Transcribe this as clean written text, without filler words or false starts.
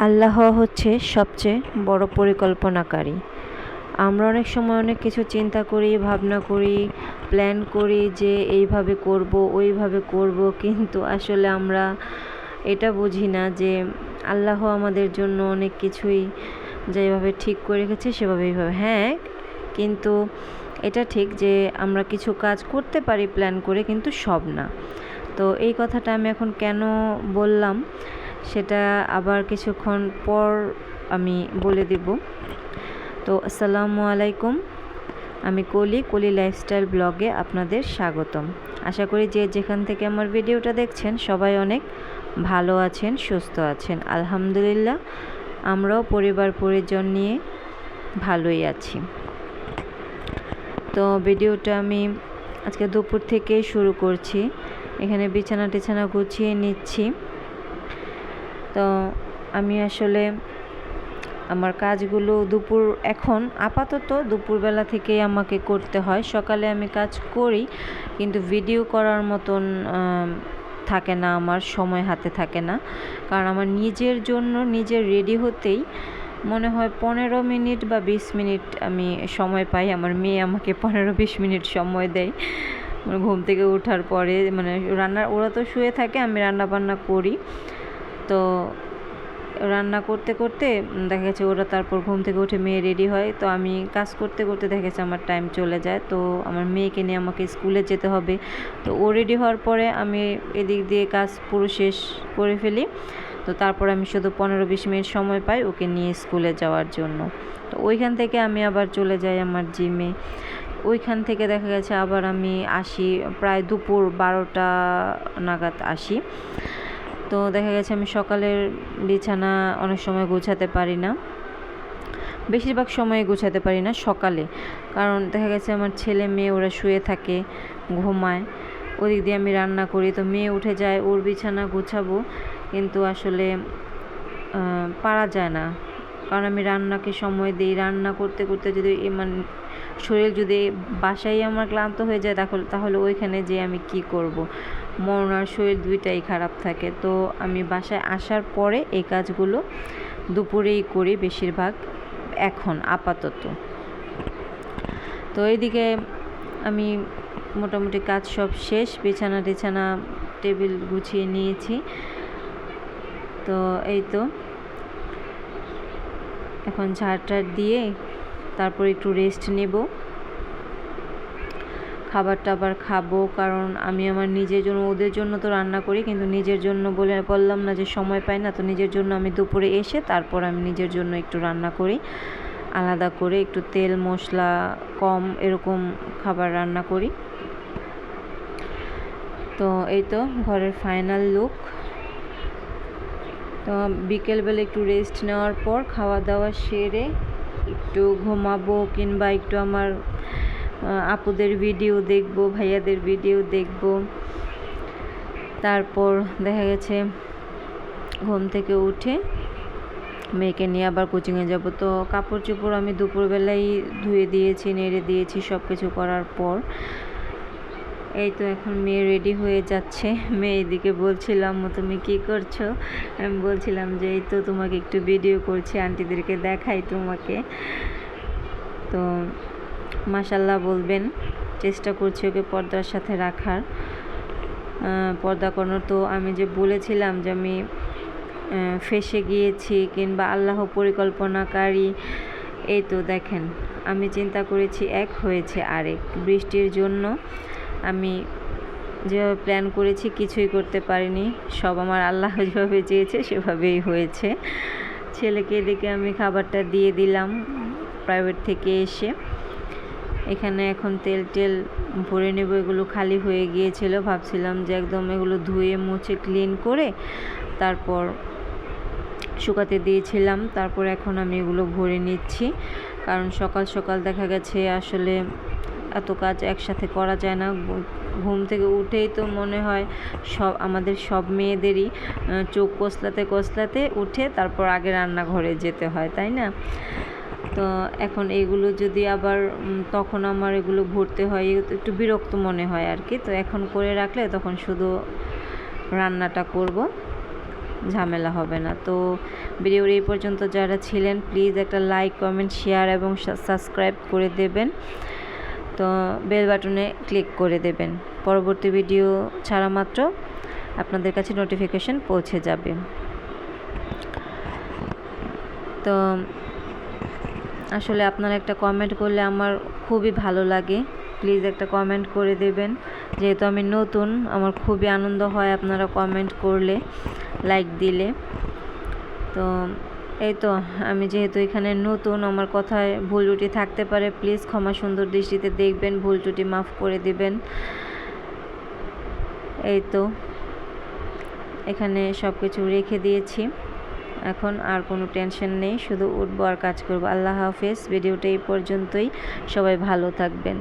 আল্লাহ হচ্ছে সবচেয়ে বড় পরিকল্পনাকারী। আমরা অনেক সময় অনেক কিছু চিন্তা করি, ভাবনা করি, প্ল্যান করি যে এইভাবে করব, ওইভাবে করব, কিন্তু আসলে আমরা এটা বুঝি না যে আল্লাহ আমাদের জন্য অনেক কিছুই যেভাবে ঠিক করে রেখেছে সেভাবেই হ্যাঁ, কিন্তু এটা ঠিক যে আমরা কিছু কাজ করতে পারি প্ল্যান করে, কিন্তু সব না। তো এই কথাটা আমি এখন কেন বললাম সেটা আবার কিছুক্ষণ পর আমি বলে দিব। তো আসসালামু আলাইকুম, আমি কলি লাইফস্টাইল ব্লগে আপনাদের স্বাগতম। আশা করি যে যেখান থেকে আমার ভিডিওটা দেখছেন সবাই অনেক ভালো আছেন, সুস্থ আছেন। আলহামদুলিল্লাহ, আমরাও পরিবার পরিজন নিয়ে ভালোই আছি। তো ভিডিওটা আমি আজকে দুপুর থেকেই শুরু করছি। এখানে বিছানা টিছানা গুছিয়ে নিচ্ছি। তো আমি আসলে আমার কাজগুলো এখন আপাতত দুপুরবেলা থেকেই আমাকে করতে হয়। সকালে আমি কাজ করি, কিন্তু ভিডিও করার মতন থাকে না, আমার সময় হাতে থাকে না। কারণ আমার নিজের জন্য নিজের রেডি হতেই মনে হয় 15 মিনিট বা 20 মিনিট আমি সময় পাই। আমার মেয়ে আমাকে 15-20 মিনিট সময় দেয় ঘুম থেকে ওঠার পরে। ওরা তো শুয়ে থাকে, আমি রান্না বান্না করি। তো রান্না করতে করতে দেখা গেছে ওরা তারপর ঘুম থেকে উঠে মেয়ে রেডি হয়। তো আমি কাজ করতে করতে দেখা গেছে আমার টাইম চলে যায়। তো আমার মেয়েকে নিয়ে আমাকে স্কুলে যেতে হবে। তো ও রেডি হওয়ার পরে আমি এদিক দিয়ে কাজ পুরো শেষ করে ফেলি। তো তারপর আমি শুধু 15-20 মিনিট সময় পাই ওকে নিয়ে স্কুলে যাওয়ার জন্য। তো ওইখান থেকে আমি আবার চলে যাই আমার জিমে। ওইখান থেকে দেখা গেছে আবার আমি আসি প্রায় দুপুর 12টা নাগাদ আসি। তো দেখা গেছে আমি সকালের বিছানা অনেক সময় গোছাতে পারি না, বেশিরভাগ সময় গোছাতে পারি না সকালে। কারণ দেখা গেছে আমার ছেলে মেয়ে ওরা শুয়ে থাকে, ঘুমায়। ওদিক দিয়ে আমি রান্না করি, তো মেয়ে উঠে যায়, ওর বিছানা গোছাবো, কিন্তু আসলে পারা যায় না। কারণ আমি রান্নাকে সময় দিই। রান্না করতে করতে যদি শরীর যদি বাসায় আমার ক্লান্ত হয়ে যায় তাহলে ওইখানে যে আমি কি করব, মন আর শরীর দুইটাই খারাপ থাকে। তো আমি বাসায় আসার পরে এই কাজগুলো দুপুরেই করি বেশিরভাগ, এখন আপাতত। তো এইদিকে আমি মোটামুটি কাজ সব শেষ, বিছানা টিছানা টেবিল গুছিয়ে নিয়েছি। তো এই তো এখন ঝাড় দিয়ে তারপর একটু রেস্ট নেব, খাবার টাবার খাবো। কারণ আমি আমার নিজের জন্য, ওদের জন্য তো রান্না করি, কিন্তু নিজের জন্য বললাম না যে সময় পাই না। তো নিজের জন্য আমি দুপুরে এসে তারপর আমি নিজের জন্য একটু রান্না করি, আলাদা করে একটু তেল মশলা কম এরকম খাবার রান্না করি। তো এই তো ঘরের ফাইনাল লুক। তো বিকেলবেলা একটু রেস্ট নেওয়ার পর খাওয়া দাওয়া সেরে একটু ঘুমাবো, কিংবা একটু আমার আপুদের ভিডিও দেখব, ভাইয়াদের ভিডিও দেখব। তারপর দেখা গেছে ঘুম থেকে উঠে মেয়েকে নিয়ে আবার কোচিংয়ে যাব। তো কাপড় চোপড় আমি দুপুরবেলায় ধুয়ে দিয়েছি, নেড়ে দিয়েছি সব কিছু করার পর। এই তো এখন মেয়ে রেডি হয়ে যাচ্ছে। মেয়ে এদিকে বলছিলাম, তুমি কি করছো? আমি বলছিলাম যে এই তো তোমাকে একটু ভিডিও করছি, আন্টিদেরকে দেখাই তোমাকে। তো মাশাল্লাহ বলবেন, চেষ্টা করছি ওকে পর্দার সাথে রাখার, পর্দা করানোর। তো আমি যে বলেছিলাম যে আমি ফেঁসে গিয়েছি কিংবা আল্লাহ পরিকল্পনাকারী, এই তো দেখেন আমি চিন্তা করেছি এক, হয়েছে আরেক। বৃষ্টির জন্য আমি যেভাবে প্ল্যান করেছি কিছুই করতে পারিনি, সব আমার আল্লাহ যেভাবে চেয়েছে সেভাবেই হয়েছে। ছেলেকে এদিকে আমি খাবারটা দিয়ে দিলাম প্রাইভেট থেকে এসে। এখানে এখন তেল ভরে নেব, এগুলো খালি হয়ে গিয়েছিল। ভাবছিলাম যে একদম এগুলো ধুয়ে মুছে ক্লিন করে তারপর শুকাতে দিয়েছিলাম। তারপর এখন আমি এগুলো ভরে নিচ্ছি, কারণ সকাল সকাল দেখা গেছে আসলে এত কাজ একসাথে করা যায় না। ঘুম থেকে উঠেই তো মনে হয় আমাদের সব মেয়েদেরই চোখ কসলাতে উঠে তারপর আগে রান্নাঘরে যেতে হয়, তাই না? তো এখন এগুলো যদি আবার তখন আমার এগুলো ভরতে হয়, একটু বিরক্ত মনে হয় আর কি। তো এখন করে রাখলে তখন শুধু রান্নাটা করব। ঝামেলা হবে না। তো ভিডিওর এই পর্যন্ত যারা ছিলেন প্লিজ একটা লাইক, কমেন্ট, শেয়ার এবং সাবস্ক্রাইব করে দেবেন। তো বেল বাটনে ক্লিক করে দেবেন, পরবর্তী ভিডিও ছাড়া মাত্র আপনাদের কাছে নোটিফিকেশন পৌঁছে যাবে। তো আসলে আপনারা একটা কমেন্ট করলে আমার খুবই ভালো লাগে, প্লিজ একটা কমেন্ট করে দেবেন। যেহেতু আমি নতুন, আমার খুবই আনন্দ হয় আপনারা কমেন্ট করলে, লাইক দিলে। তো এই তো আমি যেহেতু এখানে নতুন, আমার কথায় ভুল ত্রুটি থাকতে পারে, প্লিজ ক্ষমা সুন্দর দৃষ্টিতে দেখবেন, ভুল ত্রুটি মাফ করে দিবেন। এই তো এখানে সব কিছু রেখে দিয়েছি, এখন আর কোনো টেনশন নেই, শুধু উঠবো আর কাজ করবো। আল্লাহ হাফেজ। ভিডিওটা এই পর্যন্তই, সবাই ভালো থাকবেন।